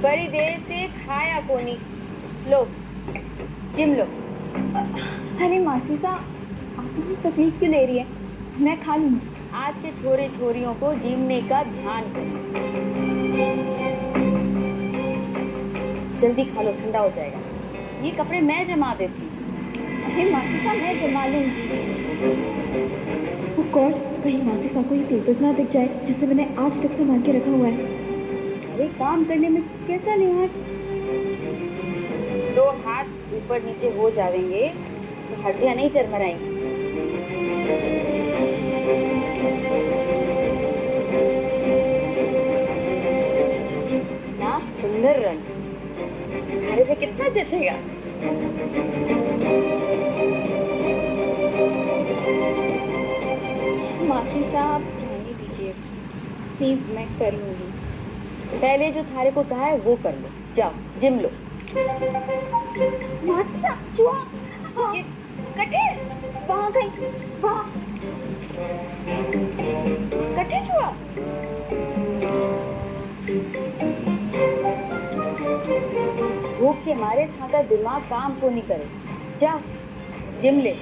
बड़ी देर से खाया कोनी। लो जिम लो। अरे मासी साहब, आप इतनी तकलीफ क्यों ले रही है? मैं खा लूंगी। आज के छोरे छोरियों को जीमने का ध्यान करो। जल्दी खा लो, ठंडा हो जाएगा। ये कपड़े मैं जमा देती हूँ। अरे मासी साहब, मैं जमा लूंगी। ओह गॉड, कहीं मासी साहब को ये पेपर्स ना दिख जाए जिसे मैंने आज तक संभाल के रखा हुआ है। अरे काम करने में कैसा लिहाज। दो हाथ ऊपर नीचे हो जाएंगे तो हड्डियां नहीं चरमराएंगी। ना सुंदर रंग खाने पे कितना जचेगा। मासी साहब रहने दीजिए प्लीज, मैं कर लूंगी। पहले जो थारे को कहा है वो कर लो, जाओ जिम लो। मासी साहब चूहा, ये कटे वहां गई, वहां। कटे छुआ। भूख के मारे था दिमाग काम को नहीं करे। जा जिम ले।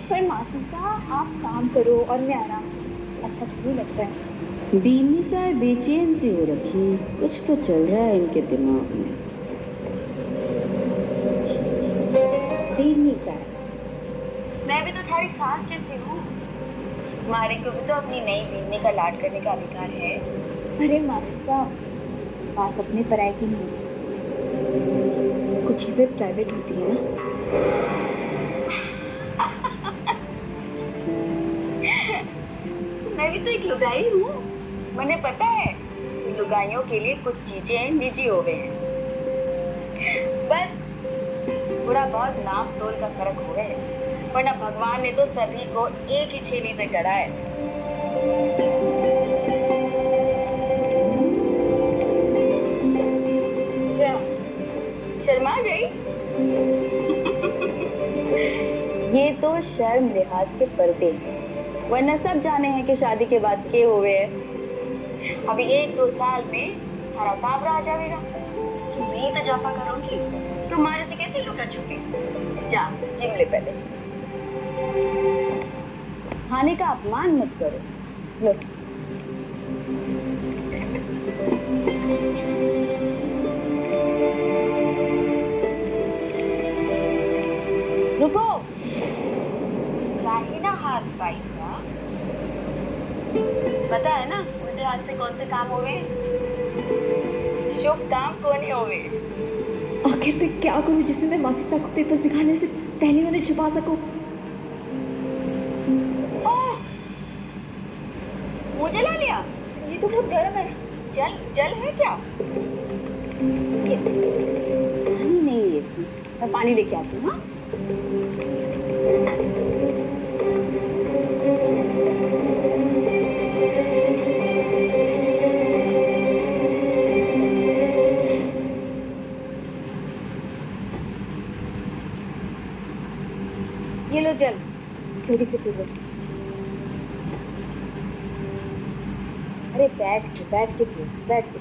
पर मासी साहब आप काम करो और मैं आराम। अच्छा थोड़ी लगता है। बीनी साहब बेचैन सी हो रखी, कुछ तो चल रहा है इनके दिमाग में। बीनी साहब, मैं भी तो थारी सास जैसी हूँ। तुम्हारे को भी तो अपनी नई बीनी का लाड करने का अधिकार है। अरे मासी साहब, बात अपने पराये की नहीं, कुछ चीजें प्राइवेट होती है ना। मैं भी तो एक लुगाई हूँ। मैंने पता है कि लुगाइयों के लिए कुछ चीजें निजी हो गए हैं। बस थोड़ा बहुत नाप तोल का फर्क हो गया है, वरना भगवान ने तो सभी को एक ही छेनी से गढ़ा है। क्या शर्मा गई? ये तो शर्म लिहाज के पर्दे हैं, वरना सब जाने हैं कि शादी के बाद के हुए हैं। अभी 1-2 साल में थारा ताबरा आ जाएगा। नहीं तो जापा करूंगी, तुम्हारे से कैसे लुका छुपी। जा जिम ले पहले। खाने का अपमान मत करो। लो रुको, लाही ना हाथ पैसा। पता है ना उल्टे हाथ से कौन से काम होवे? शुभ काम कौन होवे? आखिर मैं क्या करूं जिससे मैं मासी साहब को पेपर सिखाने से पहले उन्हें छुपा सकूं? मुझे ला लिया। ये तो बहुत गर्म है। जल जल है क्या? ये पानी नहीं है इसमें, मैं पानी लेके आती हूँ। हाँ ये लो जल, जल्दी से पी लो। अरे बैठ के बैठ के पियो, बैठ के।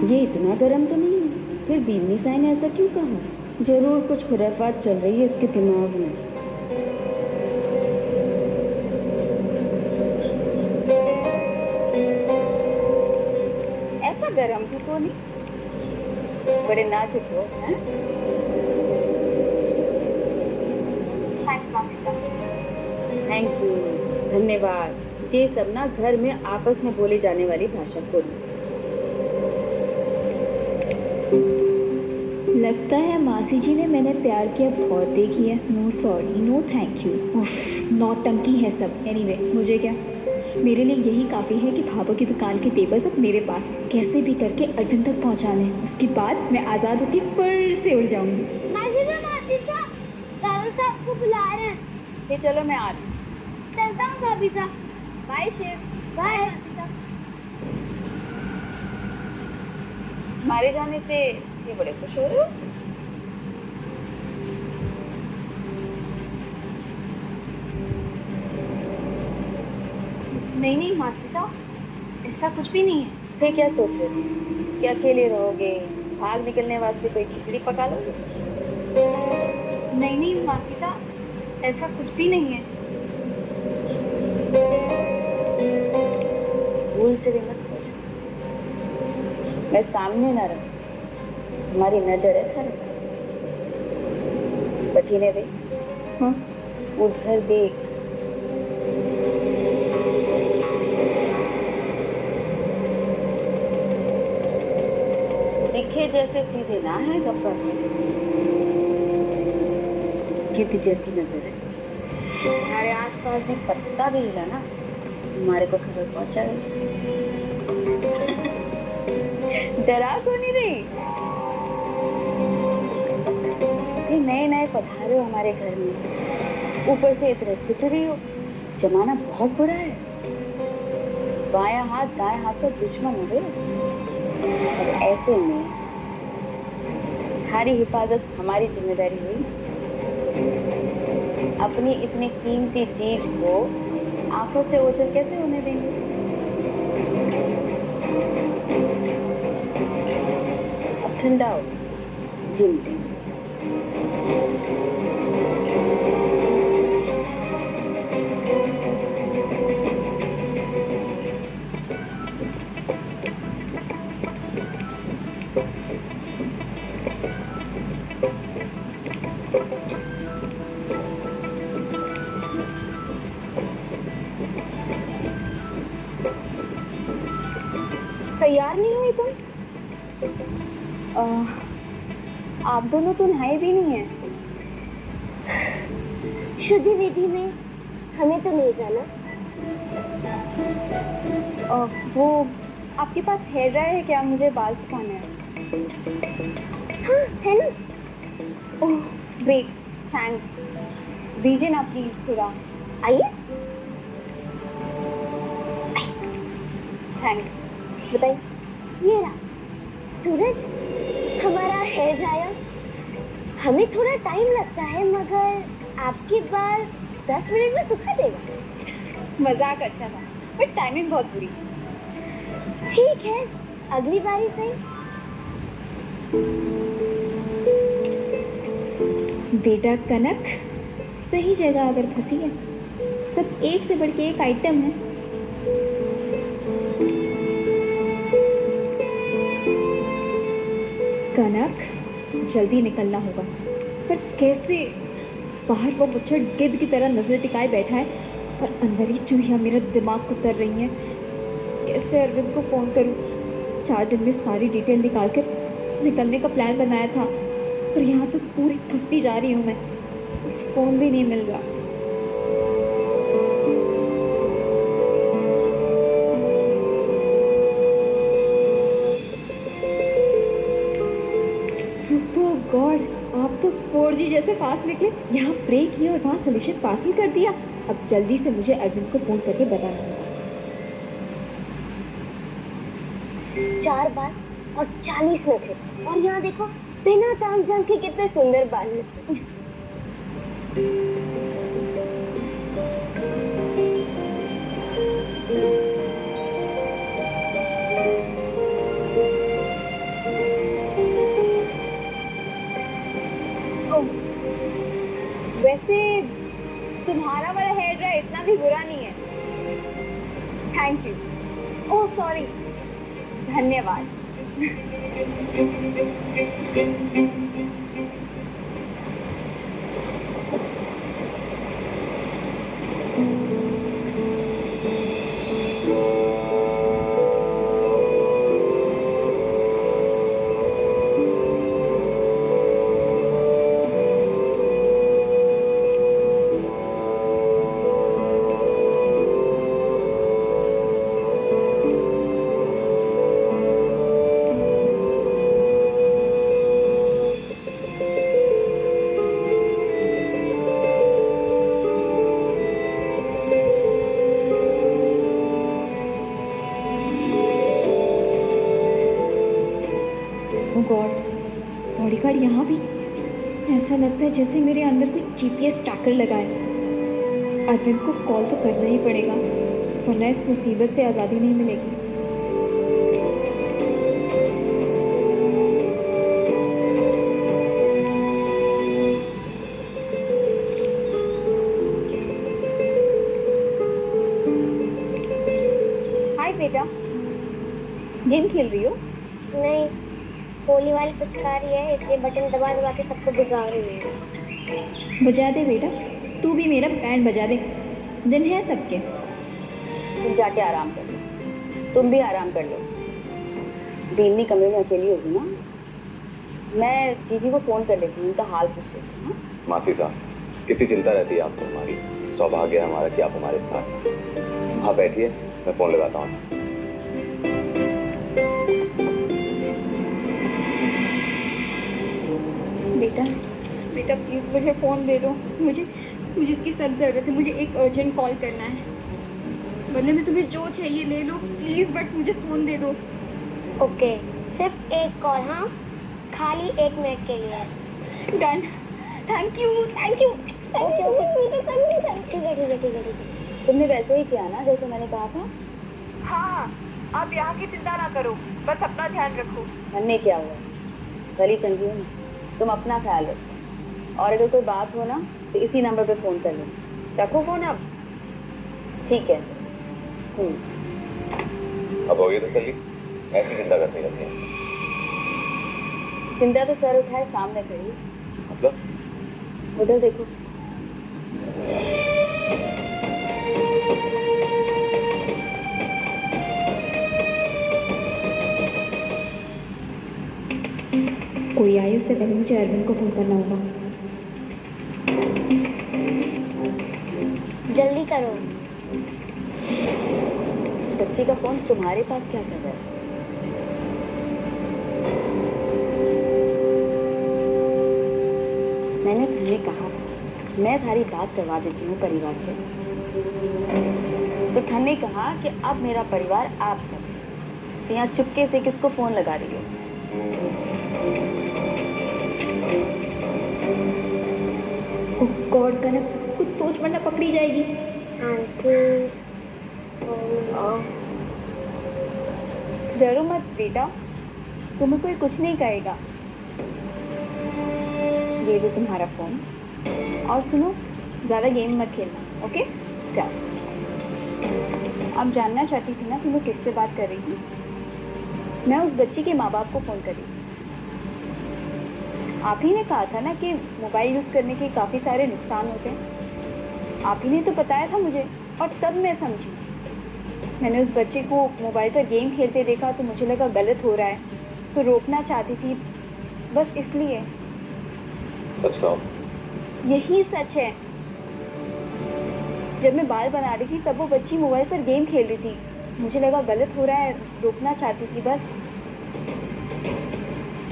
ये इतना गर्म तो नहीं है, फिर बीनी साई ने ऐसा क्यों कहा? जरूर कुछ खुराफात चल रही है इसके दिमाग में। ऐसा गर्म भी तो नहीं, बड़े नाजुक हो हैं? थैंक्स मासी साहब। थैंक यू, धन्यवाद। ये सब ना घर में आपस में बोली जाने वाली भाषा को नहीं। लगता है मासी जी ने मैंने प्यार किया बहुत देखी है। No sorry, no thank you. उफ, नौटंकी है सब। एनीवे, मुझे क्या, मेरे लिए यही काफ़ी है कि भाभा की दुकान के पेपर्स अब मेरे पास हैं। कैसे भी करके अरविंद तक पहुंचा लें, उसके बाद मैं आज़ाद होकर फर से उड़ जाऊंगी। मासी साहब, दादा साहब को बुला रहे हैं। ये चलो मैं आ रही हूँ। चलता हूँ भाभी साहब। By chef. बाय। हमारे जाने से ये बड़े खुश हो रहे हो। नहीं नहीं मासी साहब, ऐसा कुछ भी नहीं है। फिर क्या सोच रहे हो कि अकेले रहोगे, भाग निकलने वास्ते कोई खिचड़ी पका लोगे? नहीं नहीं मासी साहब, ऐसा कुछ भी नहीं है। भूल से भी मत सोचो, मैं सामने ना रहूं, तुम्हारी नजर है घर में। बठीने दे, हाँ उधर देख। दिखे जैसे सीधे ना है गप्पा से, गिद्ध जैसी नजर है। तुम्हारे आसपास में पत्ता भी हिला ना, तुम्हारे को खबर पहुंचाएगी। डरा को नहीं रही। ये नए नए पधारे हो हमारे घर में, ऊपर से इतने फिटरी हो। जमाना बहुत बुरा है, बायां हाथ दाएं हाथ का दुश्मन हो गए। अब ऐसे में तुम्हारी हिफाजत हमारी जिम्मेदारी हुई। अपनी इतनी कीमती चीज को आंखों से ओझल कैसे होने देंगे? अब ठंडा हो, चिमटे। तैयार नहीं हुई तुम? आप दोनों तो नहाए भी नहीं हैं। शुद्धि विधि में हमें तो नहीं जाना। वो आपके पास हेयर ड्रायर है क्या? मुझे बाल सुखाना है। हाँ है ना। Oh great, thanks. दीजिए ना प्लीज थोड़ा। आइए थैंक्स। बताइए। ये रहा सूरज, हमारा हेयर ड्रायर। हमें थोड़ा टाइम लगता है मगर आपके बाल 10 मिनट में सुखा देगा। मजाक अच्छा था बट टाइमिंग बहुत बुरी। ठीक है, अगली बारी सही। बेटा कनक सही जगह अगर फंसी है, सब एक से बढ़ के एक आइटम है। कनक जल्दी निकलना होगा, पर कैसे? बाहर वो मुच्छर गिद्ध की तरह नजर टिकाए बैठा है और अंदर ही चूहिया मेरा दिमाग कुतर रही हैं। कैसे अरविंद को फ़ोन करूं? 4 दिन में सारी डिटेल निकाल कर निकलने का प्लान बनाया था, पर यहाँ तो पूरी फंसती जा रही हूँ मैं। फ़ोन भी नहीं मिल रहा। सुपर गॉड, आप तो 4G जैसे फास्ट निकले। यहाँ प्रे किया और वहाँ सोल्यूशन पास कर दिया। अब जल्दी से मुझे अरविंद को फ़ोन करके बताना होगा। 4 बार और 40 नखरे, और यहाँ देखो बिना ताम झाम के कितने सुंदर बाल हैं। वैसे तुम्हारा वाला हेयर ड्रायर इतना भी बुरा नहीं है। Thank you. ओह सॉरी, धन्यवाद। गॉड, बॉडीगार्ड यहाँ भी। ऐसा लगता है जैसे मेरे अंदर कोई GPS ट्रैकर लगा है। अरविंद को कॉल तो करना ही पड़ेगा। वरना इस मुसीबत से आज़ादी नहीं मिलेगी। हाय बेटा, गेम खेल रही हो? नहीं, होली वाली पिचकारी है इसलिए बटन दबा दबा के सबको भिगा रही है। बजा दे बेटा, तू भी मेरा बैंड बजा दे। दिन है सबके। तुम जाके आराम कर लो, तुम भी आराम कर लो। बीनी कमरे में अकेली होगी ना, मैं जीजी को फोन कर लेती हूँ, उनका हाल पूछ लेती हूँ। मासी साहब, कितनी चिंता रहती है आपको हमारी। सौभाग्य है हमारा कि आप हमारे साथ हैं। हाँ बैठिए, मैं फोन लगाता हूँ। बेटा बेटा प्लीज़ मुझे फ़ोन दे दो। मुझे मुझे इसकी सख्त ज़रूरत है। मुझे एक अर्जेंट कॉल करना है, वरना मैं तुम्हें जो चाहिए ले लो प्लीज़, बट मुझे फ़ोन दे दो। ओके, सिर्फ एक कॉल, हाँ, खाली 1 मिनट के लिए। Done. Thank you thank you. Okay okay, ठीक है ठीक है ठीक है ठीक है। तुमने वैसे ही किया ना जैसे मैंने कहा था? हाँ, आप यहाँ की चिंता ना करो, बस अपना ध्यान रखो। हमने क्या हुआ, गली चंगी हो ना, तुम अपना ख्याल रखो। और अगर कोई बात हो ना तो इसी नंबर पे फ़ोन कर लो। रखो फ़ोन अब, ठीक है? अब हो गई तसल्ली? ऐसी चिंता करती रहती है। चिंता तो सर उठाए सामने खड़ी, मतलब उधर देखो। कोई आए उससे पहले मुझे अरविंद को फ़ोन करना होगा। जल्दी करो। इस बच्ची का फ़ोन तुम्हारे पास क्या कर रहा है? मैंने तुम्हें कहा था मैं थारी बात करवा देती हूँ परिवार से, तो थन ने कहा कि अब मेरा परिवार आप सब है, तो यहाँ चुपके से किसको फ़ोन लगा रही हो? गॉड कनक, कुछ सोच वरना पकड़ी जाएगी। आंटी, डरो मत बेटा, तुम्हें कोई कुछ नहीं कहेगा। ये लो तुम्हारा फ़ोन, और सुनो ज़्यादा गेम मत खेलना, ओके? चलो। आप जानना चाहती थी ना कि मैं किससे बात कर रही थी? मैं उस बच्ची के माँ बाप को फ़ोन कर रही थी। आप ही ने कहा था ना कि मोबाइल यूज़ करने के काफ़ी सारे नुकसान होते हैं। आप ही ने तो बताया था मुझे, और तब मैं समझी। मैंने उस बच्चे को मोबाइल पर गेम खेलते देखा तो मुझे लगा गलत हो रहा है, तो रोकना चाहती थी, बस इसलिए। सच कहो? यही सच है। जब मैं बाल बना रही थी तब वो बच्ची मोबाइल पर गेम खेल रही थी, मुझे लगा गलत हो रहा है, रोकना चाहती थी बस।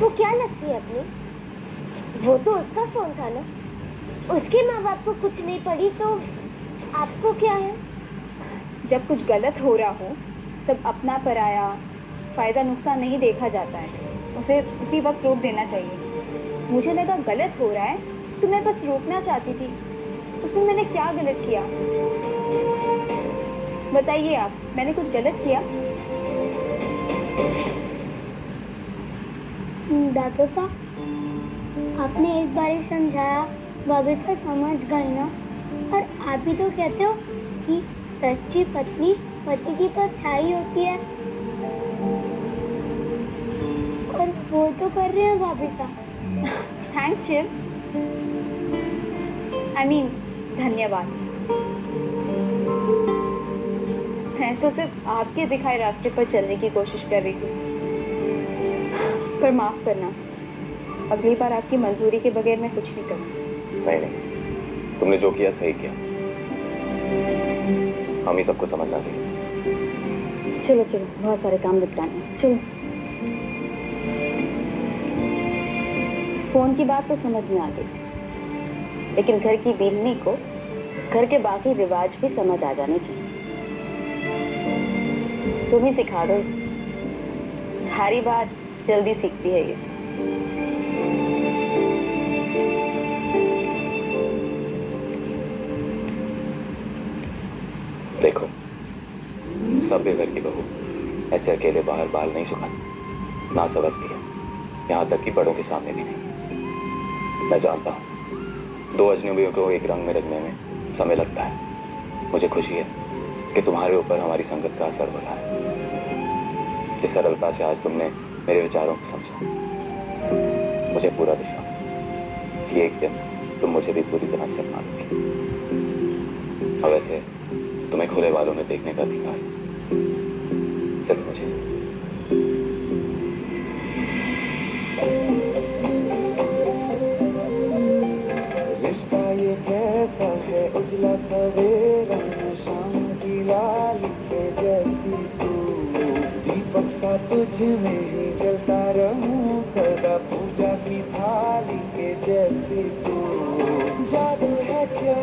वो क्या लगती है अपनी? वो तो उसका फोन था ना, उसके माँ बाप को कुछ नहीं पड़ी तो आपको क्या है? जब कुछ गलत हो रहा हो तब अपना पराया फ़ायदा नुकसान नहीं देखा जाता है, उसे उसी वक्त रोक देना चाहिए। मुझे लगा गलत हो रहा है तो मैं बस रोकना चाहती थी, उसमें मैंने क्या गलत किया? बताइए आप, मैंने कुछ गलत किया? दादू साहब, आपने एक बार ही समझाया, भाभी तो समझ गई ना। और आप ही तो कहते हो कि सच्ची पत्नी पति की परछाई होती है, और वो तो कर रहे हैं भाभी साहब। थैंक्स शिव, आई मीन धन्यवाद। मैं तो सिर्फ आपके दिखाए रास्ते पर चलने की कोशिश कर रही थी, पर माफ़ करना, अगली बार आपकी मंजूरी के बगैर मैं कुछ नहीं करूँगी। नहीं नहीं, तुमने जो किया सही किया। हम ही सबको समझना चाहिए। चलो चलो, बहुत सारे काम निपटाने हैं, चलो। फ़ोन की बात तो समझ में आ गई, लेकिन घर की बीननी को घर के बाकी रिवाज भी समझ आ जाने चाहिए। तुम ही सिखा दो, सारी बात जल्दी सीखती है ये। देखो, सब बेघर की बहू ऐसे अकेले बाहर बाल नहीं सुखाती, ना समझती है, यहाँ तक कि बड़ों के सामने भी नहीं। मैं जानता हूँ 2 अजनबियों को एक रंग में रखने में समय लगता है। मुझे खुशी है कि तुम्हारे ऊपर हमारी संगत का असर हो रहा है। जिस सरलता से आज तुमने मेरे विचारों को समझा, मुझे पूरा विश्वास है कि एक दिन तुम मुझे भी पूरी तरह से अपना लोगी। और वैसे तुम्हें खुले बालों में देखने का अधिकार सिर्फ मुझे। रिश्ता ये कैसा है, उजला सवेरा में शाम की लाली के जैसी तू, दीपक सा तुझ में ही जलता रहूं सदा, पूजा की थाली के जैसी तू। जादू है क्या